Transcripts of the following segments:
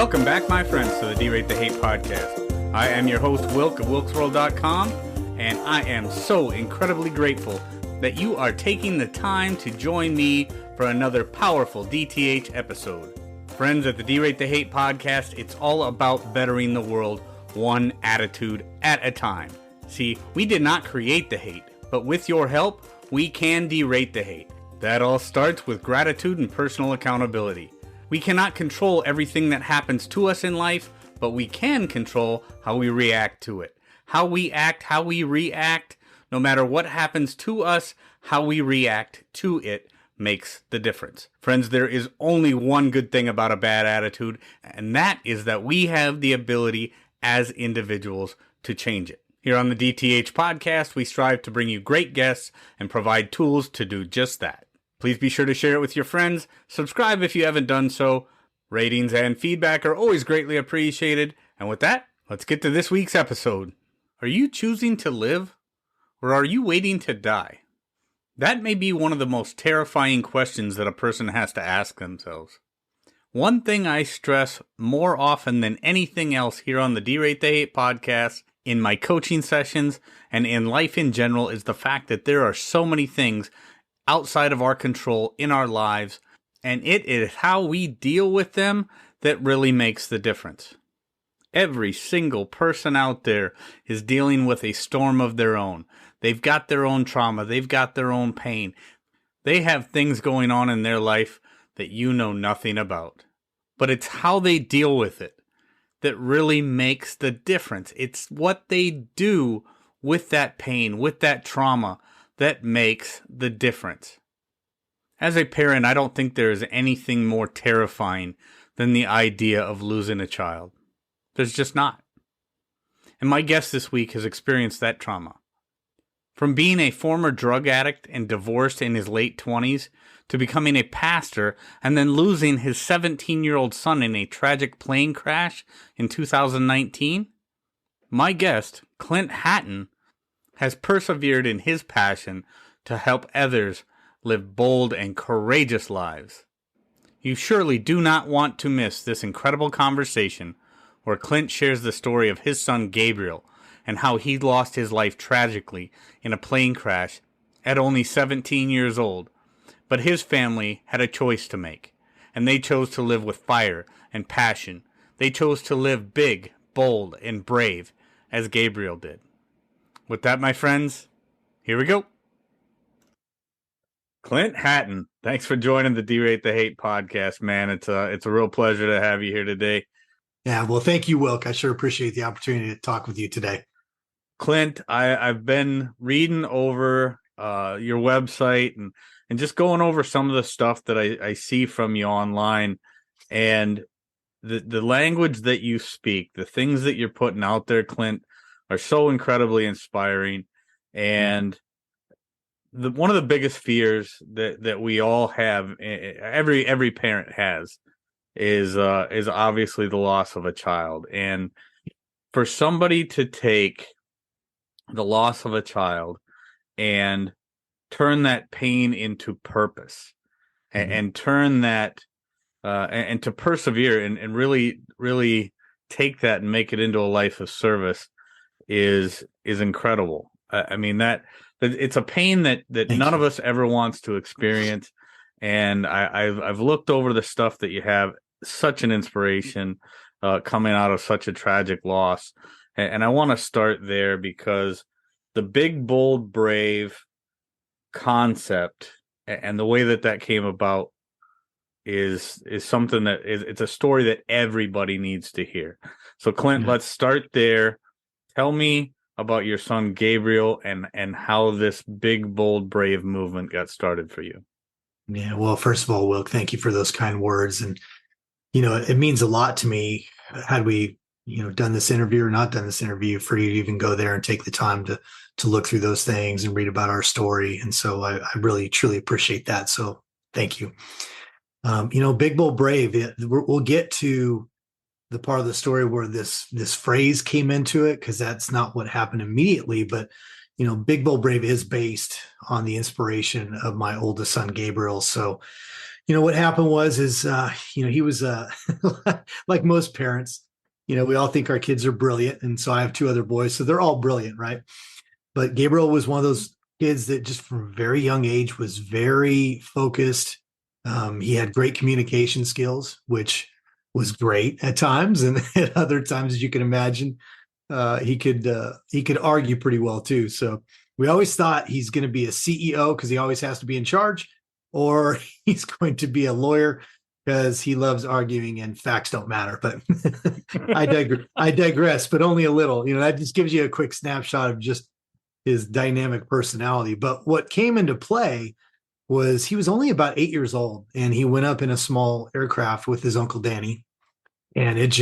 Welcome back, my friends, to the D-Rate the Hate podcast. I am your host, Wilk of WilksWorld.com, and I am so incredibly grateful that you are taking the time to join me for another powerful DTH episode. Friends, at the D-Rate the Hate podcast, it's all about bettering the world one attitude at a time. See, we did not create the hate, but with your help, we can derate the hate. That all starts with gratitude and personal accountability. We cannot control everything that happens to us in life, but we can control how we react to it. How we act, how we react, no matter what happens to us, how we react to it makes the difference. Friends, there is only one good thing about a bad attitude, and that is that we have the ability as individuals to change it. Here on the DTH podcast, we strive to bring you great guests and provide tools to do just that. Please be sure to share it with your friends. Subscribe if you haven't done so. Ratings and feedback are always greatly appreciated. And with that, let's get to this week's episode. Are you choosing to live, or are you waiting to die? That may be one of the most terrifying questions that a person has to ask themselves. One thing I stress more often than anything else here on the D-Rate the Hate podcast, in my coaching sessions, and in life in general, is the fact that there are so many things outside of our control in our lives, and it is how we deal with them that really makes the difference. Every single person out there is dealing with a storm of their own. They've got their own trauma. They've got their own pain. They have things going on in their life that you know nothing about. But it's how they deal with it that really makes the difference. It's what they do with that pain, with that trauma, that makes the difference. As a parent, I don't think there is anything more terrifying than the idea of losing a child. There's just not. And my guest this week has experienced that trauma. From being a former drug addict and divorced in his late 20s to becoming a pastor and then losing his 17-year-old son in a tragic plane crash in 2019, my guest, Clint Hatton, has persevered in his passion to help others live bold and courageous lives. You surely do not want to miss this incredible conversation where Clint shares the story of his son Gabriel and how he lost his life tragically in a plane crash at only 17 years old. But his family had a choice to make, and they chose to live with fire and passion. They chose to live big, bold, and brave, as Gabriel did. With that, my friends, here we go. Clint Hatton, thanks for joining the D-Rate the Hate podcast, man. It's a real pleasure to have you here today. Yeah, well, thank you, Wilk. I sure appreciate the opportunity to talk with you today. Clint, I've been reading over your website and just going over some of the stuff that I see from you online, and the language that you speak, the things that you're putting out there, Clint, are so incredibly inspiring. And one of the biggest fears that we all have, every parent has, is obviously the loss of a child. And for somebody to take the loss of a child and turn that pain into purpose, and turn that and to persevere and really take that and make it into a life of service is incredible. I mean, that it's a pain that none of us ever wants to experience. And I've looked over the stuff that you have, such an inspiration coming out of such a tragic loss. And I want to start there because the big, bold, brave concept and the way that came about is something that it's a story that everybody needs to hear. So Clint, let's start there. Tell me about your son Gabriel and how this big, bold, brave movement got started for you. Yeah, well, first of all, Wilk, thank you for those kind words. And, it means a lot to me, had we, done this interview or not done this interview, for you to even go there and take the time to look through those things and read about our story. And so I really, truly appreciate that. So thank you. Big, bold, brave, we'll get to the part of the story where this phrase came into it, because that's not what happened immediately. But, Big, Bold, Brave is based on the inspiration of my oldest son, Gabriel. So, What happened he was like most parents. We all think our kids are brilliant, and so I have two other boys, so they're all brilliant, right? But Gabriel was one of those kids that just from a very young age was very focused. He had great communication skills, which was great at times, and at other times, as you can imagine, he could argue pretty well too. So we always thought he's going to be a CEO because he always has to be in charge, or he's going to be a lawyer because he loves arguing and facts don't matter. But I digress, but only a little. That just gives you a quick snapshot of just his dynamic personality. But what came into play was he was only about 8 years old, and he went up in a small aircraft with his uncle Danny. And it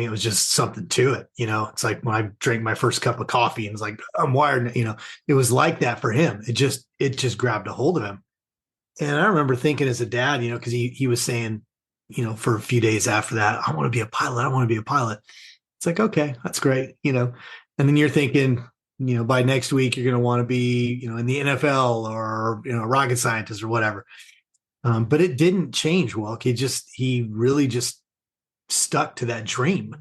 was just something to it. It's like when I drank my first cup of coffee and it's like, I'm wired, it was like that for him. It just grabbed a hold of him. And I remember thinking as a dad, because he was saying, for a few days after that, I want to be a pilot. I want to be a pilot. It's like, okay, that's great. And then you're thinking, by next week, you're going to want to be, in the NFL or, a rocket scientist or whatever. But it didn't change, Wilk. He really just stuck to that dream.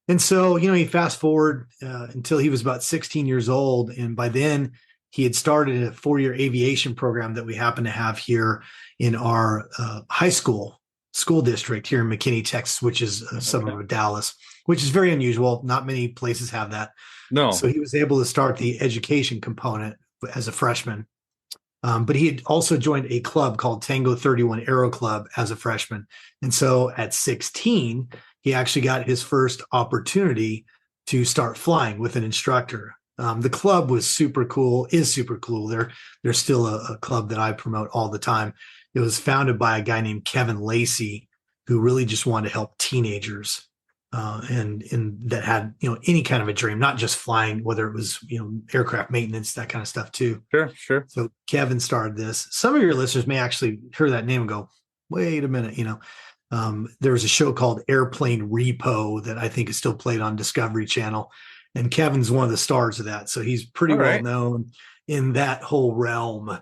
And so, he fast forward until he was about 16 years old. And by then he had started a 4-year aviation program that we happen to have here in our high school district here in McKinney, Texas, which is a suburb of Dallas, which is very unusual. Not many places have that. No. So he was able to start the education component as a freshman. But he had also joined a club called Tango 31 Aero Club as a freshman. And so at 16, he actually got his first opportunity to start flying with an instructor. The club was super cool, is super cool. They're still a club that I promote all the time. It was founded by a guy named Kevin Lacey, who really just wanted to help teenagers and that had, any kind of a dream, not just flying, whether it was, aircraft maintenance, that kind of stuff too. Sure. So Kevin started this. Some of your listeners may actually hear that name and go, wait a minute, there was a show called Airplane Repo that I think is still played on Discovery Channel. And Kevin's one of the stars of that. So he's pretty well known in that whole realm.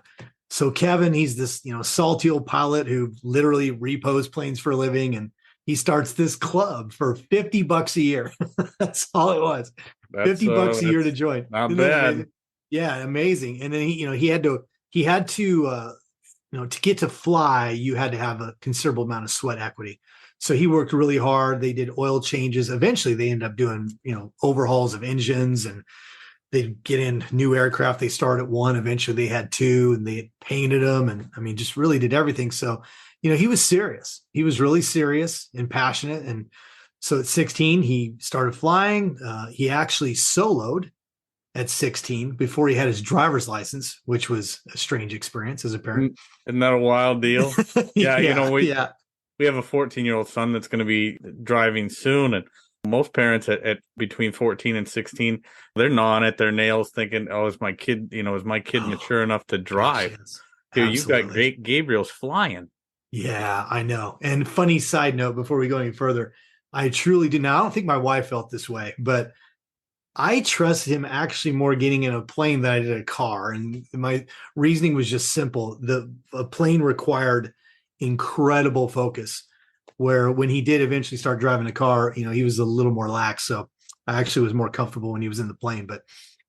So Kevin, he's this, salty old pilot who literally repos planes for a living. And he starts this club for $50 a year. That's all it was. $50 a year to join. Not bad. Amazing? Yeah, amazing. And then he had to to get to fly, you had to have a considerable amount of sweat equity. So he worked really hard. They did oil changes. Eventually they ended up doing, overhauls of engines, and they'd get in new aircraft. They started at one, eventually they had two, and they painted them. And just really did everything. So, he was serious. He was really serious and passionate. And so at 16, he started flying. He actually soloed at 16 before he had his driver's license, which was a strange experience as a parent. Isn't that a wild deal? Yeah, we have a 14-year-old son that's going to be driving soon. And most parents at between 14 and 16, they're gnawing at their nails thinking, oh, is my kid mature enough to drive? Yes, dude, you've got great Gabriel's flying. Yeah, I know. And funny side note, before we go any further, I truly do. Now, I don't think my wife felt this way, but I trust him actually more getting in a plane than I did a car. And my reasoning was just simple. A plane required incredible focus, where when he did eventually start driving a car, he was a little more lax. So I actually was more comfortable when he was in the plane. But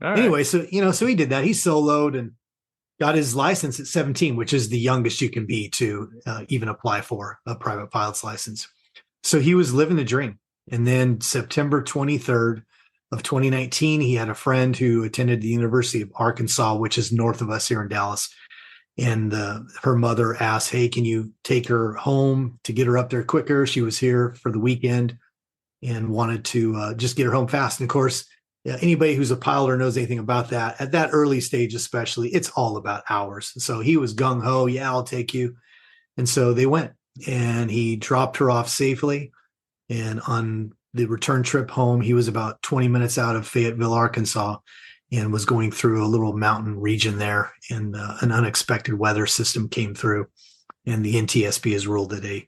anyway, so he did that. He soloed and got his license at 17, which is the youngest you can be to even apply for a private pilot's license. So he was living the dream. And then September 23rd of 2019, he had a friend who attended the University of Arkansas, which is north of us here in Dallas. And her mother asked, hey, can you take her home to get her up there quicker? She was here for the weekend and wanted to just get her home fast. And of course, anybody who's a pilot or knows anything about that, at that early stage especially, it's all about hours. So he was gung-ho, yeah, I'll take you. And so they went, and he dropped her off safely. And on the return trip home, he was about 20 minutes out of Fayetteville, Arkansas, and was going through a little mountain region there. And an unexpected weather system came through. And the NTSB has ruled that I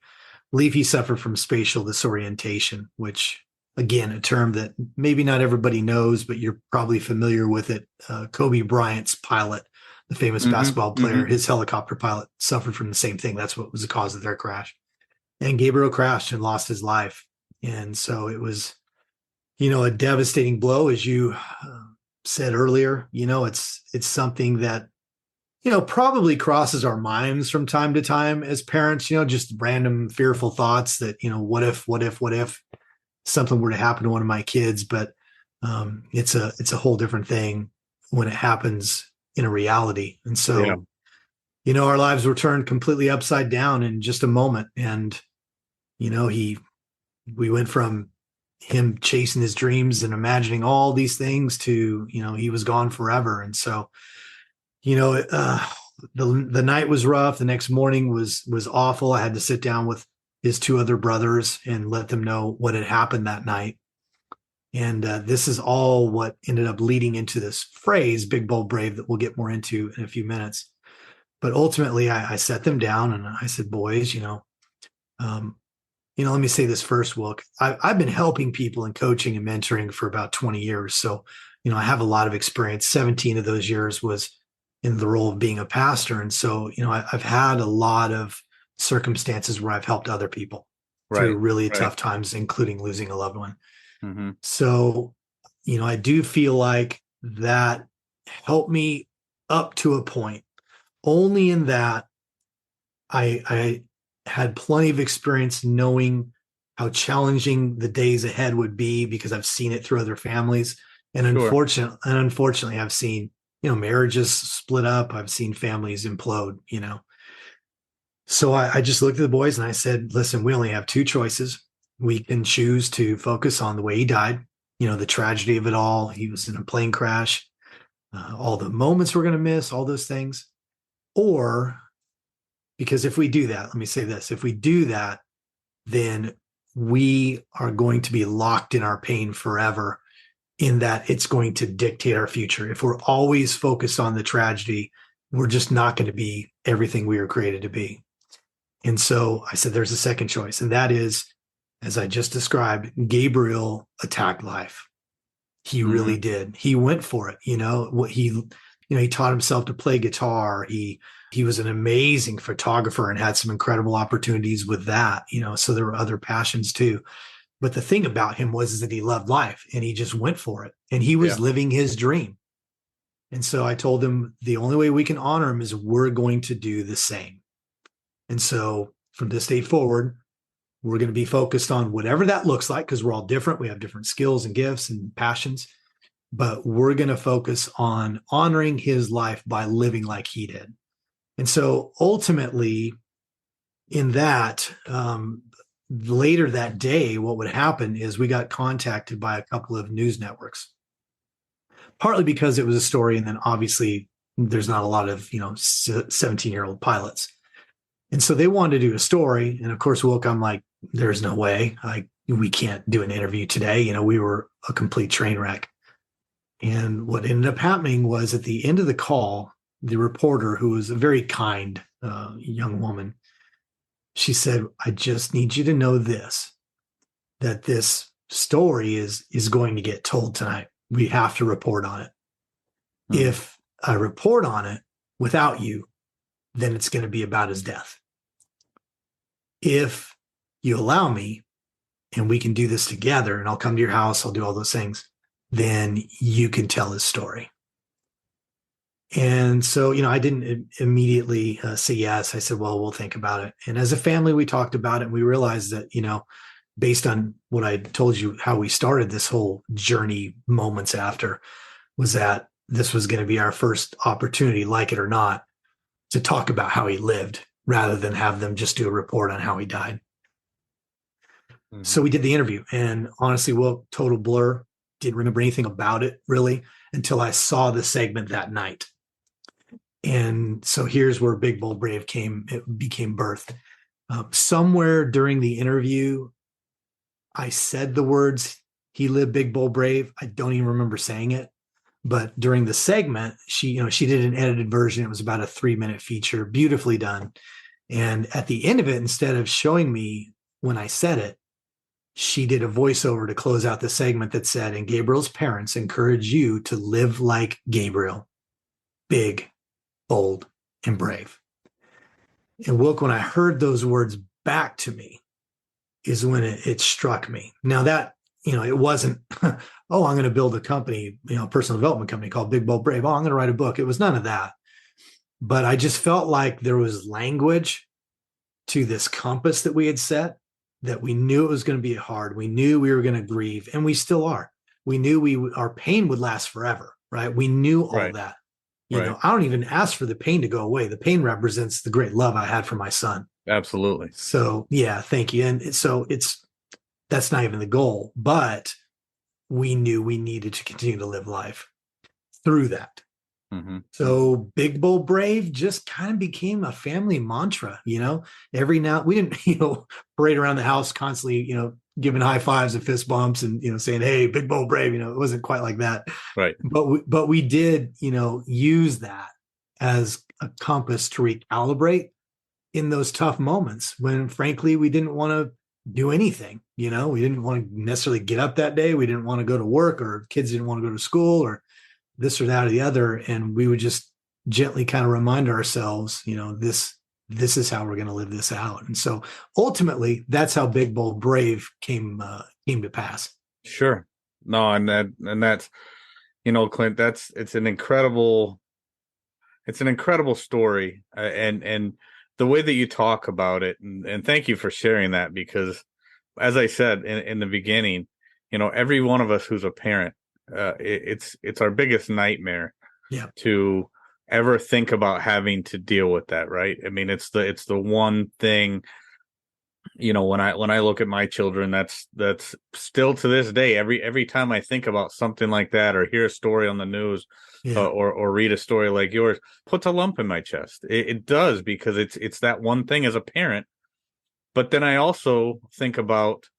believe he suffered from spatial disorientation, which, again, a term that maybe not everybody knows, but you're probably familiar with it. Kobe Bryant's pilot, the famous Mm-hmm. basketball player, his helicopter pilot suffered from the same thing. That's what was the cause of their crash. And Gabriel crashed and lost his life. And so it was, a devastating blow, as you said earlier. It's something that, probably crosses our minds from time to time as parents, just random fearful thoughts that, what if something were to happen to one of my kids. But it's a whole different thing when it happens in a reality. And so, our lives were turned completely upside down in just a moment. And, we went from him chasing his dreams and imagining all these things to, he was gone forever. And so, the night was rough. The next morning was awful. I had to sit down with his two other brothers and let them know what had happened that night. And this is all what ended up leading into this phrase, big, bold, brave, that we'll get more into in a few minutes. But ultimately, I sat them down and I said, boys, let me say this first, Wilk. I've been helping people and coaching and mentoring for about 20 years. So, I have a lot of experience. 17 of those years was in the role of being a pastor. And so, I've had a lot of circumstances where I've helped other people through really tough times, including losing a loved one. Mm-hmm. So, I do feel like that helped me up to a point, only in that I had plenty of experience knowing how challenging the days ahead would be, because I've seen it through other families. And unfortunately, I've seen, marriages split up. I've seen families implode, So I just looked at the boys and I said, listen, we only have two choices. We can choose to focus on the way he died, the tragedy of it all. He was in a plane crash, all the moments we're going to miss, all those things. Or, because if we do that, let me say this, if we do that, then we are going to be locked in our pain forever, in that it's going to dictate our future. If we're always focused on the tragedy, we're just not going to be everything we were created to be. And so I said, there's a second choice. And that is, as I just described, Gabriel attacked life. He really did. He went for it. He taught himself to play guitar. He was an amazing photographer and had some incredible opportunities with that, so there were other passions too. But the thing about him was that he loved life and he just went for it, and he was living his dream. And so I told him the only way we can honor him is we're going to do the same. And so from this day forward, we're going to be focused on whatever that looks like, because we're all different. We have different skills and gifts and passions, but we're going to focus on honoring his life by living like he did. And so ultimately, in that, later that day, what would happen is we got contacted by a couple of news networks, partly because it was a story. And then obviously there's not a lot of, 17-year-old pilots. And so they wanted to do a story. And of course, Wilk, I'm like, there's no way. We can't do an interview today. We were a complete train wreck. And what ended up happening was, at the end of the call, the reporter, who was a very kind young woman, she said, I just need you to know this, that this story is going to get told tonight. We have to report on it. If I report on it without you, then it's going to be about his death. If you allow me and we can do this together, and I'll come to your house, I'll do all those things, then you can tell his story. And so, I didn't immediately say yes. I said, well, we'll think about it. And as a family, we talked about it, and we realized that, based on what I told you, how we started this whole journey moments after, was that this was going to be our first opportunity, like it or not, to talk about how he lived, rather than have them just do a report on how he died. So we did the interview, and honestly, well, total blur. Didn't remember anything about it really until I saw the segment that night. And so here's where Big Bold Brave became birthed. Somewhere during the interview, I said the words, he lived big, bold, brave. I don't even remember saying it. But during the segment, she did an edited version. It was about a 3-minute feature, beautifully done. And at the end of it, instead of showing me when I said it, she did a voiceover to close out the segment that said, and Gabriel's parents encourage you to live like Gabriel. Big, bold, and brave. And Wilk, when I heard those words back to me, is when it struck me. Now that, it wasn't, oh, I'm going to build a company, personal development company called Big Bold Brave. Oh, I'm going to write a book. It was none of that. But I just felt like there was language to this compass that we had set, that we knew it was going to be hard. We knew we were going to grieve, and we still are. We knew our pain would last forever, right? We knew all Right. that. Right. I don't even ask for the pain to go away. The pain represents the great love I had for my son. Absolutely. So yeah, thank you. And so that's not even the goal, but we knew we needed to continue to live life through that. Mm-hmm. So Big Bold Brave just kind of became a family mantra, every now we didn't, parade around the house constantly, giving high fives and fist bumps and, saying, hey, Big Bold Brave, it wasn't quite like that. Right. But we did, use that as a compass to recalibrate in those tough moments when frankly, we didn't want to do anything, we didn't want to necessarily get up that day. We didn't want to go to work, or kids didn't want to go to school, or this or that or the other. And we would just gently kind of remind ourselves, this is how we're going to live this out. And so ultimately that's how Big Bold Brave came to pass. Sure. No, and that's, Clint, it's an incredible story. And the way that you talk about it, and thank you for sharing that, because as I said in the beginning, every one of us who's a parent, it's our biggest nightmare to ever think about having to deal with that. Right. I mean, it's the one thing, when I look at my children, that's still to this day, every time I think about something like that, or hear a story on the news, or read a story like yours, puts a lump in my chest. It does, because it's that one thing as a parent. But then I also think about,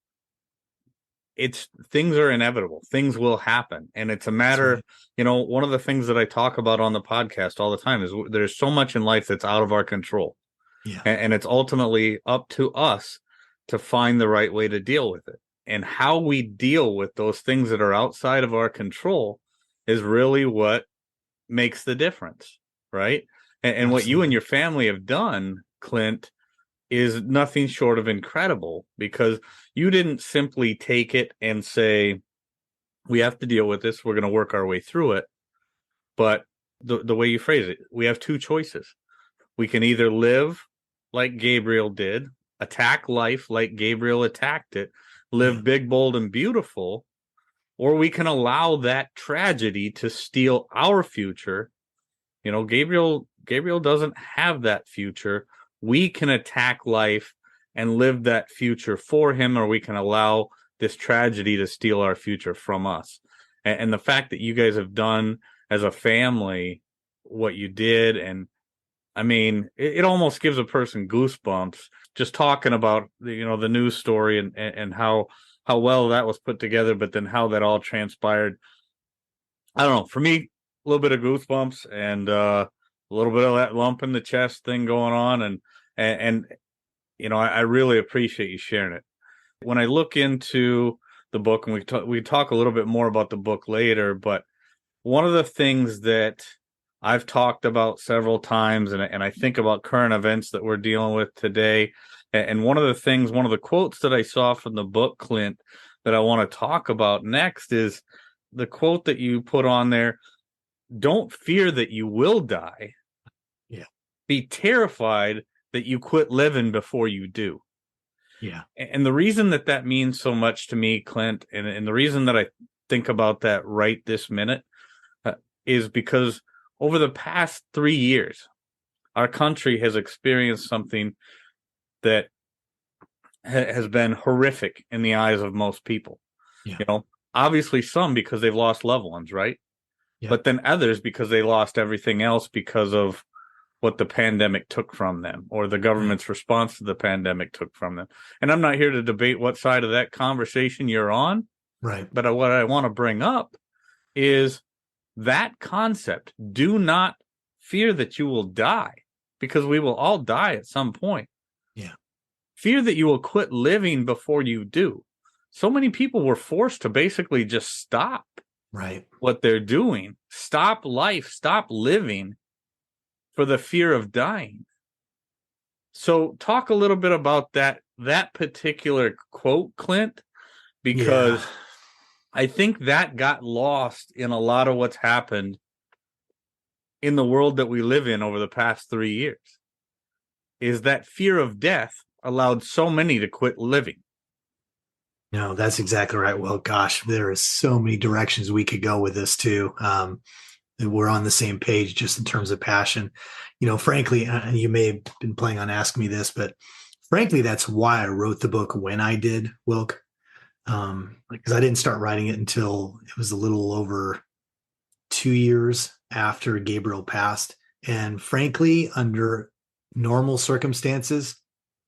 things are inevitable. Things will happen. And it's a matter, one of the things that I talk about on the podcast all the time is there's so much in life that's out of our control. Yeah. And it's ultimately up to us to find the right way to deal with it. And how we deal with those things that are outside of our control is really what makes the difference. Right. And what you and your family have done, Clint, is nothing short of incredible, because you didn't simply take it and say, we have to deal with this, we're going to work our way through it. But the way you phrase it, we have two choices. We can either live like Gabriel did, attack life like Gabriel attacked it, live big, bold, and beautiful, or we can allow that tragedy to steal our future. Gabriel doesn't have that future. We can attack life and live that future for him, or we can allow this tragedy to steal our future from us. And the fact that you guys have done as a family what you did, and I mean, it almost gives a person goosebumps just talking about the news story and how well that was put together, but then how that all transpired. I don't know. For me, a little bit of goosebumps and a little bit of that lump in the chest thing going on, and I really appreciate you sharing it. When I look into the book, and we talk a little bit more about the book later, but one of the things that I've talked about several times, and I think about current events that we're dealing with today, and one of the quotes that I saw from the book, Clint, that I want to talk about next is the quote that you put on there: don't fear that you will die. Yeah. Be terrified that you quit living before you do. Yeah. And the reason that means so much to me, Clint, and the reason that I think about that right this minute is because over the past 3 years, our country has experienced something that has been horrific in the eyes of most people. Yeah. Obviously some because they've lost loved ones, right? Yeah. But then others because they lost everything else because of what the pandemic took from them, or the government's response to the pandemic took from them. And I'm not here to debate what side of that conversation you're on. Right. But what I want to bring up is that concept. Do not fear that you will die, because we will all die at some point. Yeah. Fear that you will quit living before you do. So many people were forced to basically just stop Right. what they're doing, stop life, stop living for the fear of dying. So talk a little bit about that particular quote, Clint, because I think that got lost in a lot of what's happened in the world that we live in over the past 3 years. Is that fear of death allowed so many to quit living? No, that's exactly right. Well, gosh, there is so many directions we could go with this too. We're on the same page just in terms of passion. Frankly, and you may have been planning on asking me this, but frankly, that's why I wrote the book when I did, Wilk. Because I didn't start writing it until it was a little over 2 years after Gabriel passed. And frankly, under normal circumstances,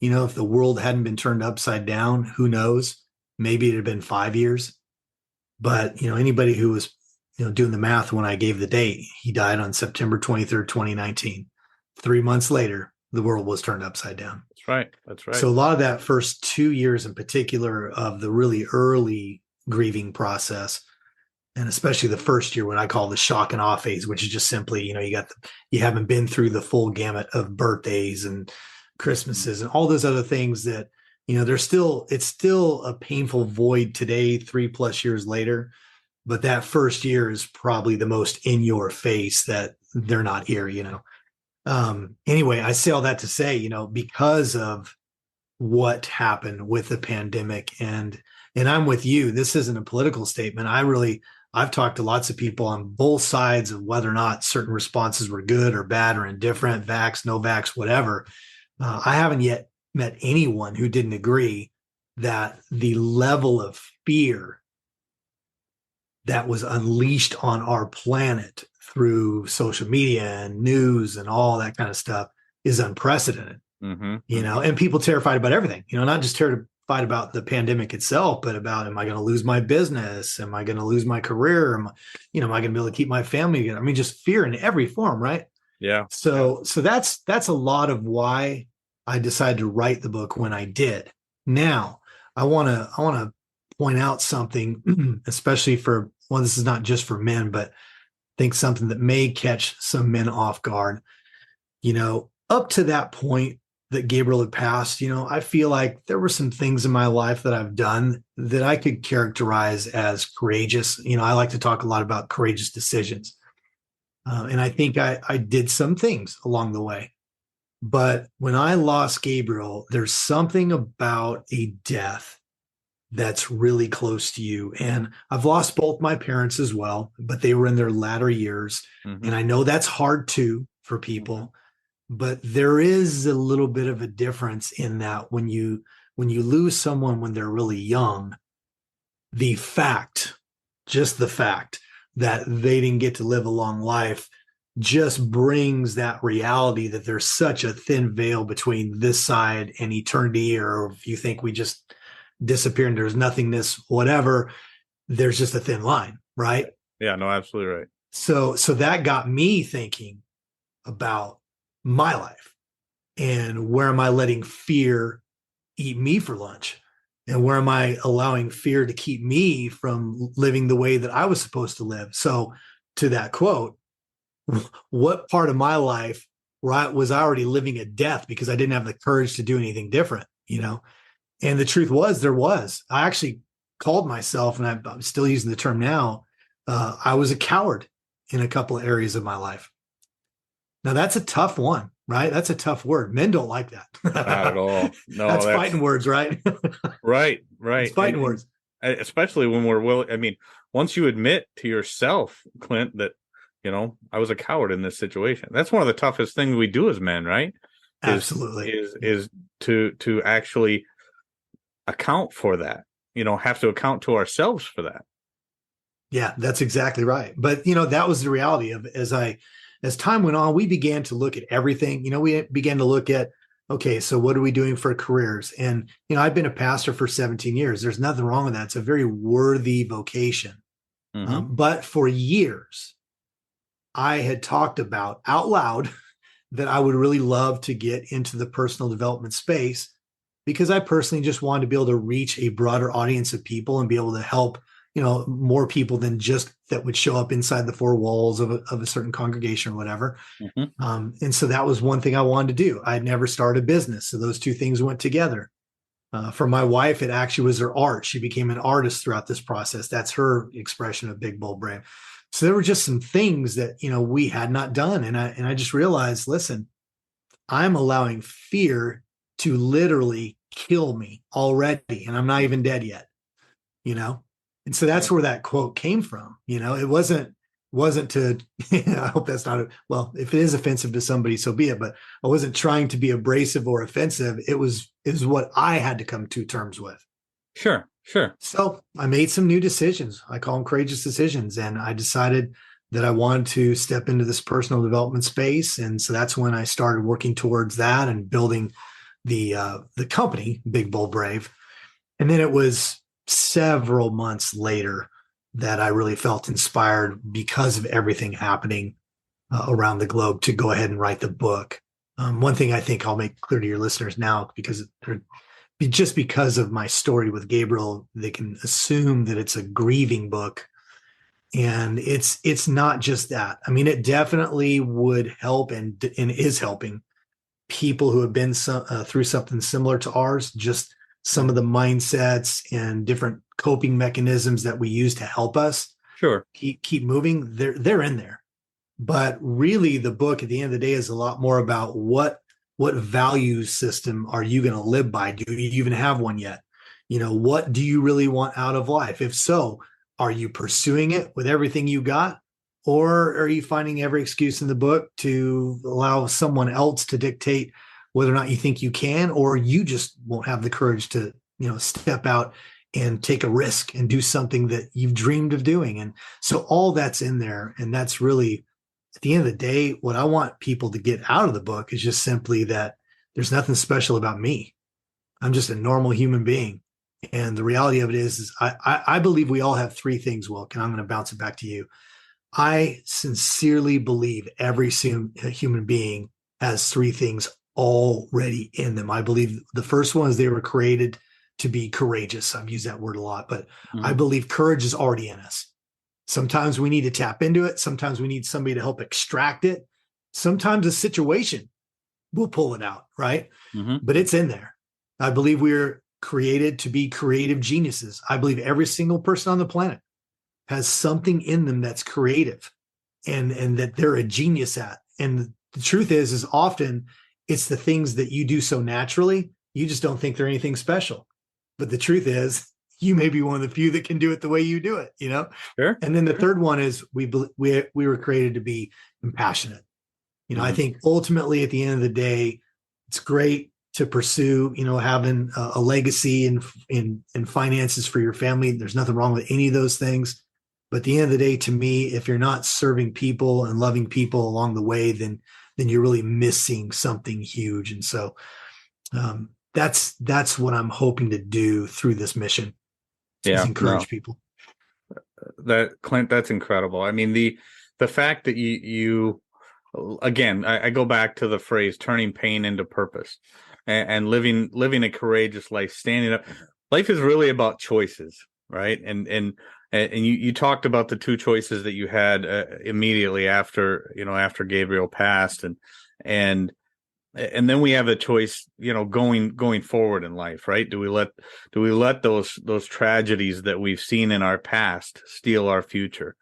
if the world hadn't been turned upside down, who knows? Maybe it had been 5 years. But, anybody who was, doing the math when I gave the date, he died on September 23rd, 2019. 3 months later, the world was turned upside down. That's right. That's right. So a lot of that first 2 years in particular of the really early grieving process, and especially the first year, what I call the shock and awe phase, which is just simply, you haven't been through the full gamut of birthdays and Christmases and all those other things that, it's still a painful void today, 3+ years later. But that first year is probably the most in your face that they're not here, Anyway, I say all that to say, because of what happened with the pandemic, and I'm with you, this isn't a political statement. I've talked to lots of people on both sides of whether or not certain responses were good or bad or indifferent, vax, no vax, whatever. I haven't yet met anyone who didn't agree that the level of fear that was unleashed on our planet through social media and news and all that kind of stuff is unprecedented. And people terrified about everything, not just terrified about the pandemic itself, but about, am I going to lose my business? Am I going to lose my career? Am I going to be able to keep my family together? I mean, just fear in every form. Right. Yeah. So that's a lot of why I decided to write the book when I did. Now I want to point out something, especially this is not just for men, but I think something that may catch some men off guard. Up to that point that Gabriel had passed, I feel like there were some things in my life that I've done that I could characterize as courageous. I like to talk a lot about courageous decisions. And I think I did some things along the way. But when I lost Gabriel, there's something about a death that's really close to you. And I've lost both my parents as well, but they were in their latter years. And I know that's hard too for people, but there is a little bit of a difference in that when you lose someone when they're really young, just the fact that they didn't get to live a long life just brings that reality that there's such a thin veil between this side and eternity, or if you think we just disappear and there's nothingness, whatever, there's just a thin line, right? Yeah, no, absolutely right. So that got me thinking about my life and where am I letting fear eat me for lunch? And where am I allowing fear to keep me from living the way that I was supposed to live? So to that quote, what part of my life was I already living a death because I didn't have the courage to do anything different, And the truth was, I actually called myself, and I'm still using the term now, I was a coward in a couple of areas of my life. Now that's a tough one, right? That's a tough word. Men don't like that. Not at all. No, that's fighting words, right? Right. It's fighting words. Especially when we're willing. I mean, once you admit to yourself, Clint, that, I was a coward in this situation. That's one of the toughest things we do as men, right? Absolutely. Is to actually account for that, have to account to ourselves for that. Yeah, that's exactly right. But, that was the reality of as time went on, we began to look at everything. We began to look at, okay, so what are we doing for careers? And, I've been a pastor for 17 years. There's nothing wrong with that. It's a very worthy vocation. But for years, I had talked about out loud that I would really love to get into the personal development space because I personally just wanted to be able to reach a broader audience of people and be able to help more people than just that would show up inside the four walls of a certain congregation or whatever. And so that was one thing I wanted to do. I'd never started a business. So those two things went together. For my wife, it actually was her art. She became an artist throughout this process. That's her expression of big, bold, brave. So there were just some things that, we had not done. And I just realized, listen, I'm allowing fear to literally kill me already. And I'm not even dead yet, And so that's where that quote came from. It wasn't to, I hope that's not, well, if it is offensive to somebody, so be it. But I wasn't trying to be abrasive or offensive. It was what I had to come to terms with. Sure. So I made some new decisions. I call them courageous decisions. And I decided that I wanted to step into this personal development space. And so that's when I started working towards that and building the company, Big Bold Brave. And then it was several months later that I really felt inspired because of everything happening around the globe to go ahead and write the book. One thing I think I'll make clear to your listeners now, because just because of my story with Gabriel, they can assume that it's a grieving book. And it's not just that. I mean, it definitely would help and is helping people who have been through something similar to ours, just some of the mindsets and different coping mechanisms that we use to help us keep moving. They're in there. But really, the book at the end of the day is a lot more about what value system are you going to live by? Do you even have one yet? What do you really want out of life? If so, are you pursuing it with everything you got? Or are you finding every excuse in the book to allow someone else to dictate whether or not you think you can, or you just won't have the courage to, step out and take a risk and do something that you've dreamed of doing? And so all that's in there. And that's really, at the end of the day, what I want people to get out of the book is just simply that there's nothing special about me. I'm just a normal human being. And the reality of it is I believe we all have three things, Wilk, and I'm going to bounce it back to you. I sincerely believe every human being has three things already in them. I believe the first one is they were created to be courageous. I've used that word a lot, but I believe courage is already in us. Sometimes we need to tap into it. Sometimes we need somebody to help extract it. Sometimes a situation will pull it out, right? But it's in there. I believe we're created to be creative geniuses. I believe every single person on the planet has something in them that's creative and that they're a genius at. And the truth is often it's the things that you do so naturally, you just don't think they're anything special. But the truth is, you may be one of the few that can do it the way you do it, Sure. And then the third one is we were created to be compassionate. I think ultimately at the end of the day, it's great to pursue, having a legacy and finances for your family. There's nothing wrong with any of those things. But at the end of the day, to me, if you're not serving people and loving people along the way, then you're really missing something huge. And so that's what I'm hoping to do through this mission. Is encourage people. Clint, that's incredible. I mean, the fact that you again, I go back to the phrase turning pain into purpose and living a courageous life, standing up. Life is really about choices, right? And you talked about the two choices that you had immediately after Gabriel passed, and then we have a choice, going forward in life, right? Do we let those tragedies that we've seen in our past steal our future?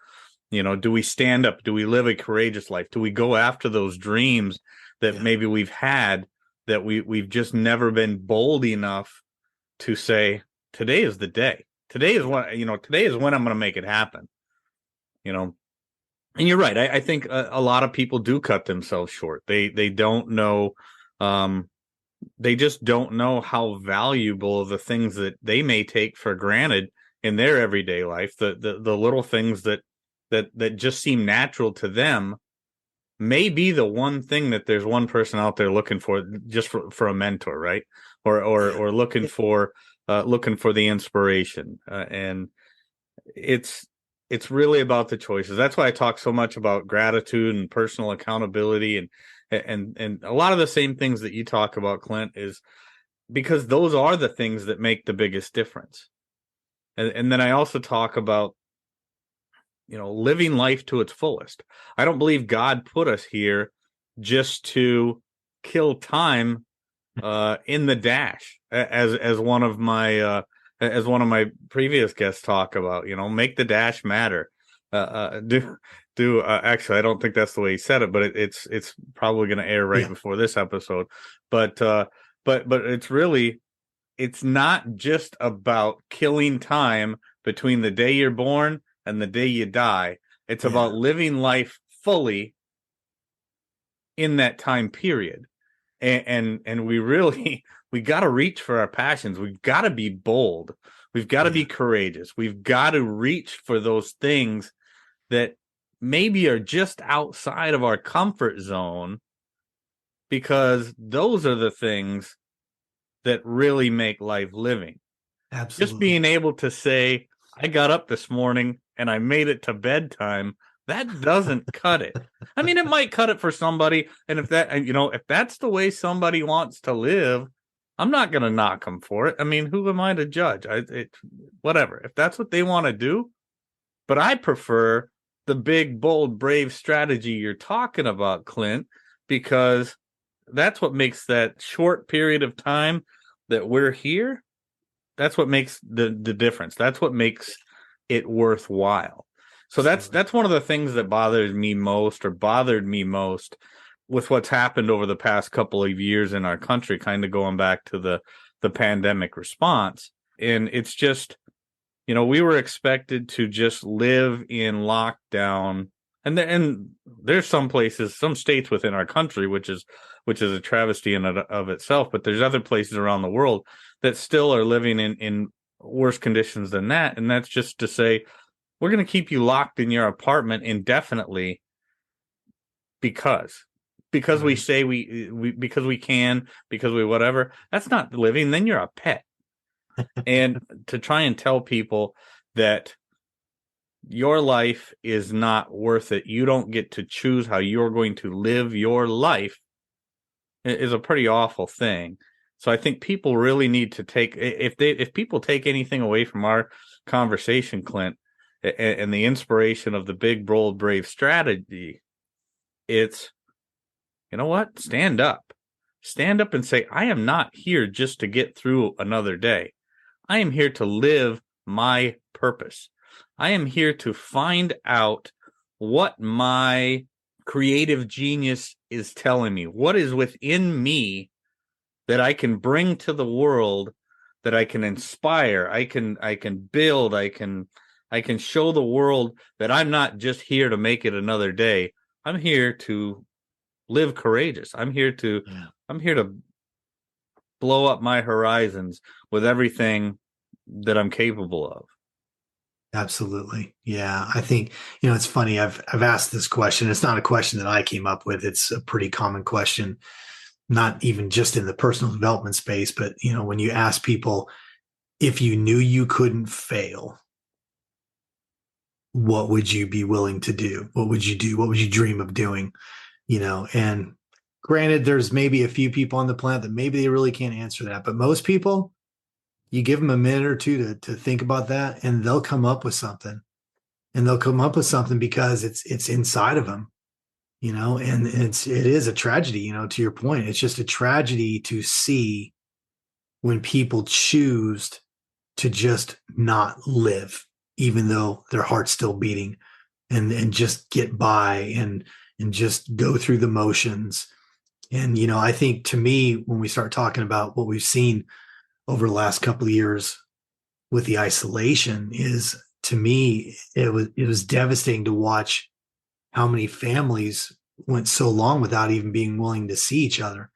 Do we stand up? Do we live a courageous life? Do we go after those dreams that maybe we've had that we've just never been bold enough to say, today is the day. Today is when I'm going to make it happen. And you're right. I think a lot of people do cut themselves short. They don't know. They just don't know how valuable the things that they may take for granted in their everyday life, the little things that just seem natural to them, may be the one thing that there's one person out there looking for, just for a mentor, right? Or looking for the inspiration. And it's really about the choices. That's why I talk so much about gratitude and personal accountability and a lot of the same things that you talk about, Clint, is because those are the things that make the biggest difference. And then I also talk about, living life to its fullest. I don't believe God put us here just to kill time in the dash, as one of my previous guests talk about. Make the dash matter. Actually, I don't think that's the way he said it, but it's probably going to air right before this episode. But it's not just about killing time between the day you're born and the day you die. It's about living life fully in that time period. And we got to reach for our passions. We've got to be bold. We've got to be courageous. We've got to reach for those things that maybe are just outside of our comfort zone, because those are the things that really make life living. Absolutely. Just being able to say, I got up this morning and I made it to bedtime, that doesn't cut it. I mean, it might cut it for somebody. And if that's the way somebody wants to live, I'm not going to knock them for it. I mean, who am I to judge? Whatever. If that's what they want to do. But I prefer the big, bold, brave strategy you're talking about, Clint, because that's what makes that short period of time that we're here. That's what makes the difference. That's what makes it worthwhile. So that's one of the things that bothered me most with what's happened over the past couple of years in our country, kind of going back to the pandemic response. And it's just, we were expected to just live in lockdown. And there's some places, some states within our country, which is a travesty in and of itself. But there's other places around the world that still are living in worse conditions than that. And that's just to say, we're going to keep you locked in your apartment indefinitely because we say because we can, because we whatever. That's not living. Then you're a pet. And to try and tell people that your life is not worth it, you don't get to choose how you're going to live your life, is a pretty awful thing. So I think people really need to take, if people take anything away from our conversation, Clint, and the inspiration of the big, bold, brave strategy, it's, you know what? Stand up and say, I am not here just to get through another day. I am here to live my purpose. I am here to find out what my creative genius is telling me, what is within me that I can bring to the world, that I can inspire, I can build, I can show the world that I'm not just here to make it another day. I'm here to live courageous. I'm here to blow up my horizons with everything that I'm capable of. Absolutely. Yeah. I think, it's funny. I've asked this question. It's not a question that I came up with. It's a pretty common question, not even just in the personal development space, but, when you ask people, if you knew you couldn't fail, what would you be willing to do? What would you do? What would you dream of doing? And granted, there's maybe a few people on the planet that maybe they really can't answer that, but most people, you give them a minute or two to think about that, and they'll come up with something. And they'll come up with something because it's inside of them, and it is a tragedy, to your point. It's just a tragedy to see when people choose to just not live, even though their heart's still beating, and just get by and just go through the motions. And, I think, to me, when we start talking about what we've seen over the last couple of years with the isolation, is, to me, it was devastating to watch how many families went so long without even being willing to see each other,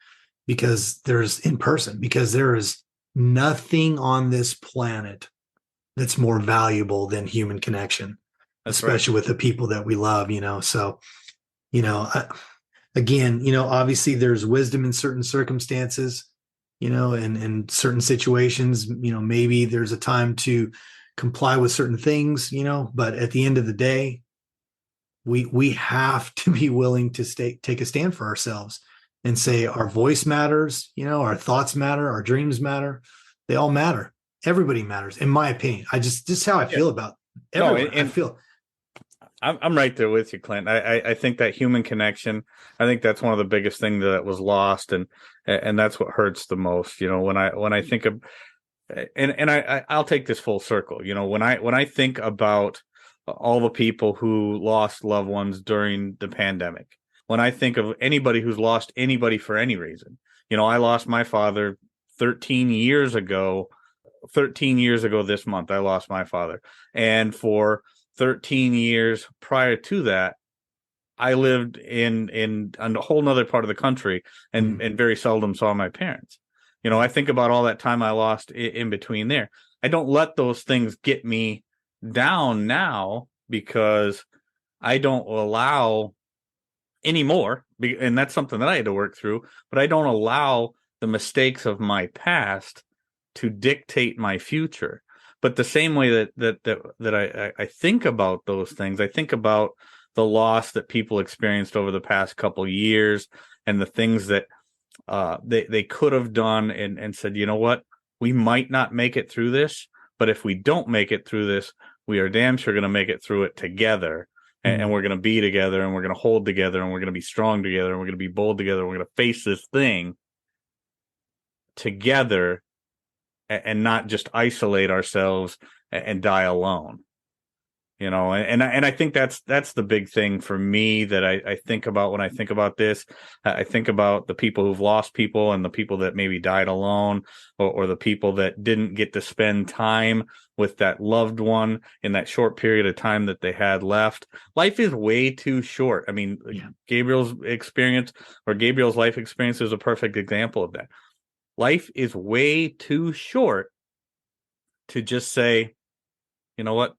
because there is nothing on this planet that's more valuable than human connection, that's especially right, with the people that we love, So, again, obviously there's wisdom in certain circumstances, and certain situations, maybe there's a time to comply with certain things, but at the end of the day, we have to be willing to take a stand for ourselves and say our voice matters, our thoughts matter, our dreams matter. They all matter. everybody matters, in my opinion. Just how I feel about everyone. No, I'm right there with you, Clint. I think that human connection, I think that's one of the biggest things that was lost, and that's what hurts the most. When I think of, and I'll take this full circle. When I think about all the people who lost loved ones during the pandemic, when I think of anybody who's lost anybody for any reason, I lost my father 13 years ago. 13 years ago this month, I lost my father, and for 13 years prior to that, I lived in a whole nother part of the country and very seldom saw my parents. I think about all that time I lost in between there. I don't let those things get me down now, because I don't allow anymore, and that's something that I had to work through, but I don't allow the mistakes of my past to dictate my future. But the same way that I think about those things, I think about the loss that people experienced over the past couple years, and the things that they could have done, and said, you know what, we might not make it through this, but if we don't make it through this, we are damn sure going to make it through it together. And we're going to be together, and we're going to hold together, and we're going to be strong together, and we're going to be bold together. And we're going to face this thing together, and not just isolate ourselves and die alone. And I think that's the big thing for me that I think about when I think about this. I think about the people who've lost people, and the people that maybe died alone, or the people that didn't get to spend time with that loved one in that short period of time that they had left. Life is way too short. I mean, Gabriel's life experience is a perfect example of that. Life is way too short to just say, you know what,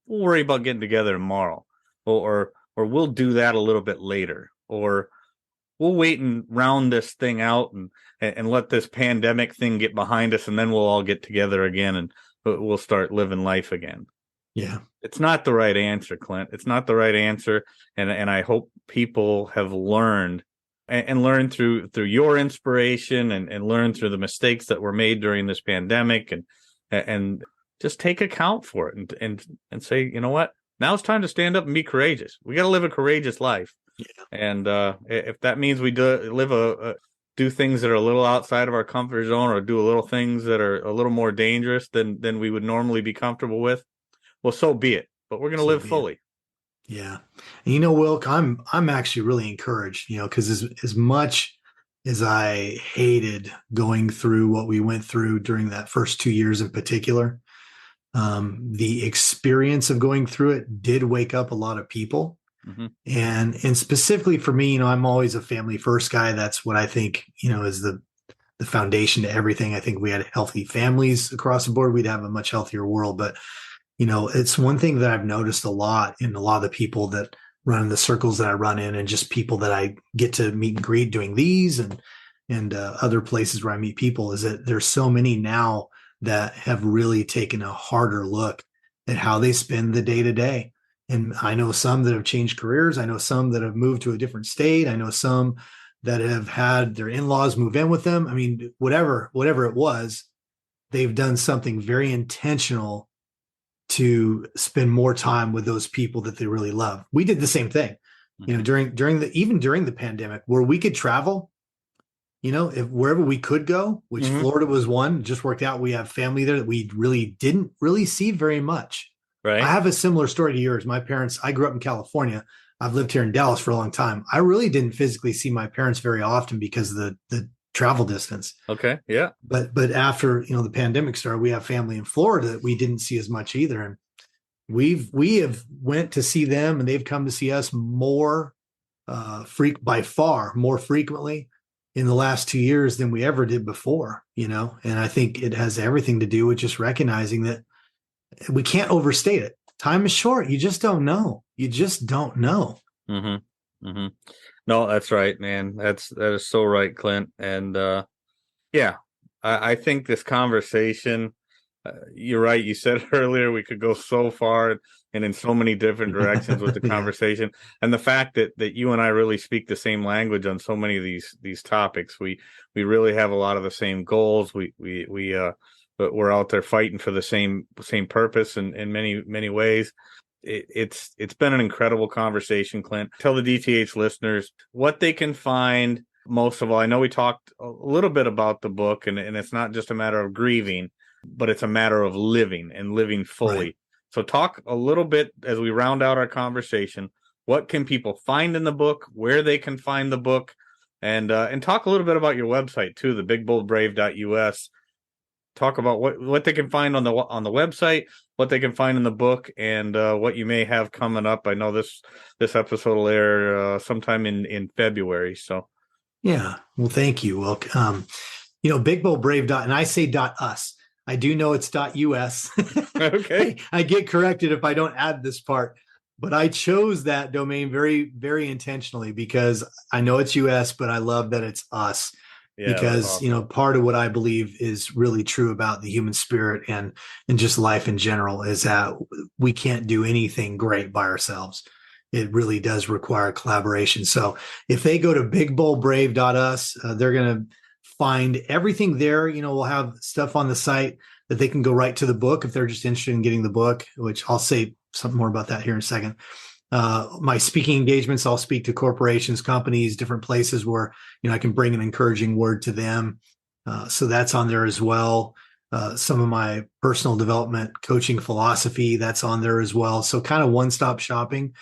we'll worry about getting together tomorrow, or we'll do that a little bit later, or we'll wait and round this thing out and let this pandemic thing get behind us, and then we'll all get together again, and we'll start living life again. Yeah. It's not the right answer, Clint. It's not the right answer. And I hope people have learned, and learn through your inspiration, and learn through the mistakes that were made during this pandemic, and just take account for it, and say, you know what, now it's time to stand up and be courageous. We got to live a courageous life. Yeah. And if that means we do things that are a little outside of our comfort zone, or do a little things that are a little more dangerous than we would normally be comfortable with, well, so be it. But we're going to live fully. Yeah. And Wilk, I'm actually really encouraged, because as much as I hated going through what we went through during that first 2 years in particular, the experience of going through it did wake up a lot of people. Mm-hmm. And specifically for me, I'm always a family first guy. That's what I think, is the foundation to everything. I think we had healthy families across the board, we'd have a much healthier world. But it's one thing that I've noticed a lot in a lot of the people that run in the circles that I run in, and just people that I get to meet and greet doing these and other places where I meet people, is that there's so many now that have really taken a harder look at how they spend the day to day. And I know some that have changed careers. I know some that have moved to a different state. I know some that have had their in-laws move in with them. I mean, whatever it was, they've done something very intentional to spend more time with those people that they really love. We did the same thing, during the pandemic, where we could travel, if wherever we could go, which Florida was one, just worked out. We have family there that we really didn't really see very much. Right. I have a similar story to yours. My parents, I grew up in California. I've lived here in Dallas for a long time. I really didn't physically see my parents very often because of the travel distance. Okay. Yeah. But after, the pandemic started, we have family in Florida that we didn't see as much either. And we have went to see them, and they've come to see us more by far more frequently in the last 2 years than we ever did before, and I think it has everything to do with just recognizing that we can't overstate it. Time is short. You just don't know. Mm-hmm. Mm-hmm. No, that's right, man. That is so right, Clint. And I think this conversation, you're right. You said earlier we could go so far and in so many different directions with the conversation. And the fact that you and I really speak the same language on so many of these topics, we really have a lot of the same goals. We but we're out there fighting for the same purpose in many ways. It's been an incredible conversation, Clint. Tell the DTH listeners what they can find. Most of all, I know we talked a little bit about the book, and it's not just a matter of grieving, but it's a matter of living and living fully. Right. So talk a little bit as we round out our conversation. What can people find in the book, where they can find the book, and talk a little bit about your website too, the bigboldbrave.us. Talk about what they can find on the website, what they can find in the book, and what you may have coming up. I know this episode will air sometime in February. So, yeah. Well, thank you. Well, bigboldbrave. And I say .us. I do know it's .us. Okay. I get corrected if I don't add this part, but I chose that domain very, very intentionally because I know it's US, but I love that it's us. Yeah, because awesome. Part of what I believe is really true about the human spirit and just life in general is that we can't do anything great by ourselves. It really does require collaboration. So if they go to bigboldbrave.us, they're going to find everything there. We'll have stuff on the site that they can go right to the book if they're just interested in getting the book, which I'll say something more about that here in a second. My speaking engagements, I'll speak to corporations, companies, different places where, I can bring an encouraging word to them. So that's on there as well. Some of my personal development coaching philosophy, that's on there as well. So kind of one-stop shopping.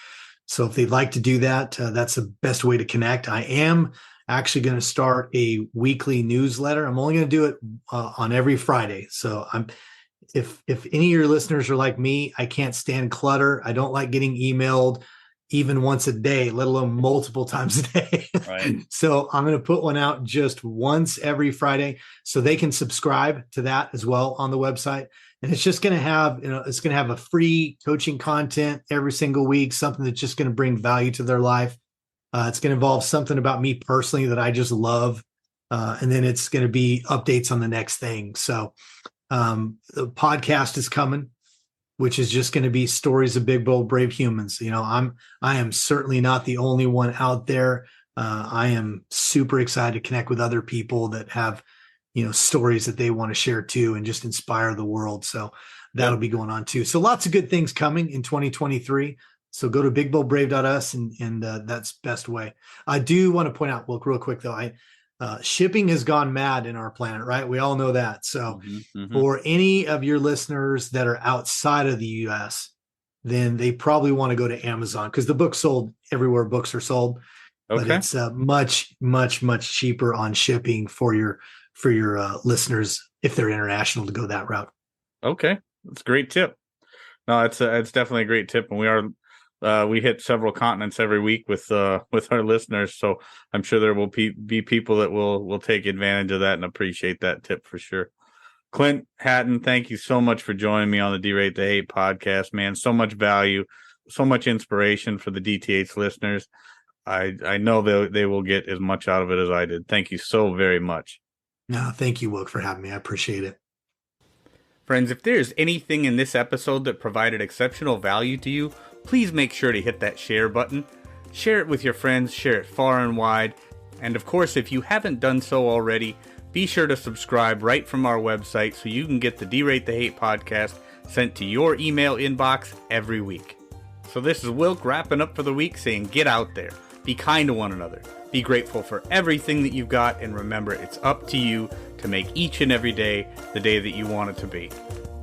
So if they'd like to do that, that's the best way to connect. I am actually going to start a weekly newsletter. I'm only going to do it on every Friday. So if any of your listeners are like me, I can't stand clutter. I don't like getting emailed even once a day, let alone multiple times a day. Right. So I'm going to put one out just once every Friday so they can subscribe to that as well on the website. And it's just going to have, it's going to have a free coaching content every single week, something that's just going to bring value to their life. It's going to involve something about me personally that I just love. And then it's going to be updates on the next thing. So the podcast is coming, which is just going to be stories of big, bold, brave humans. I am certainly not the only one out there. I am super excited to connect with other people that have, stories that they want to share too, and just inspire the world. So that'll be going on too. So lots of good things coming in 2023. So go to bigboldbrave.us and that's best way. I do want to point out, real quick though, shipping has gone mad in our planet, right? We all know that. So for any of your listeners that are outside of the US, then they probably want to go to Amazon because the book's sold everywhere books are sold. Okay. But it's much, much, much cheaper on shipping for your listeners if they're international to go that route. Okay. That's a great tip. No, it's definitely a great tip. And we hit several continents every week with our listeners. So I'm sure there will be people that will take advantage of that and appreciate that tip for sure. Clint Hatton, thank you so much for joining me on the D-Rate the Hate podcast, man. So much value, so much inspiration for the DTH listeners. I know they will get as much out of it as I did. Thank you so very much. No, thank you, Wilk, for having me. I appreciate it. Friends, if there's anything in this episode that provided exceptional value to you, please make sure to hit that share button. Share it with your friends, share it far and wide. And of course, if you haven't done so already, be sure to subscribe right from our website so you can get the D-Rate the Hate podcast sent to your email inbox every week. So this is Wilk wrapping up for the week saying get out there, be kind to one another, be grateful for everything that you've got, and remember it's up to you to make each and every day the day that you want it to be.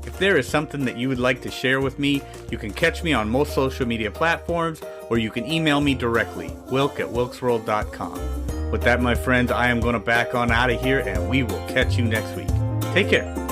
If there is something that you would like to share with me, you can catch me on most social media platforms, or you can email me directly, wilk@wilksworld.com. With that, my friends, I am going to back on out of here, and we will catch you next week. Take care.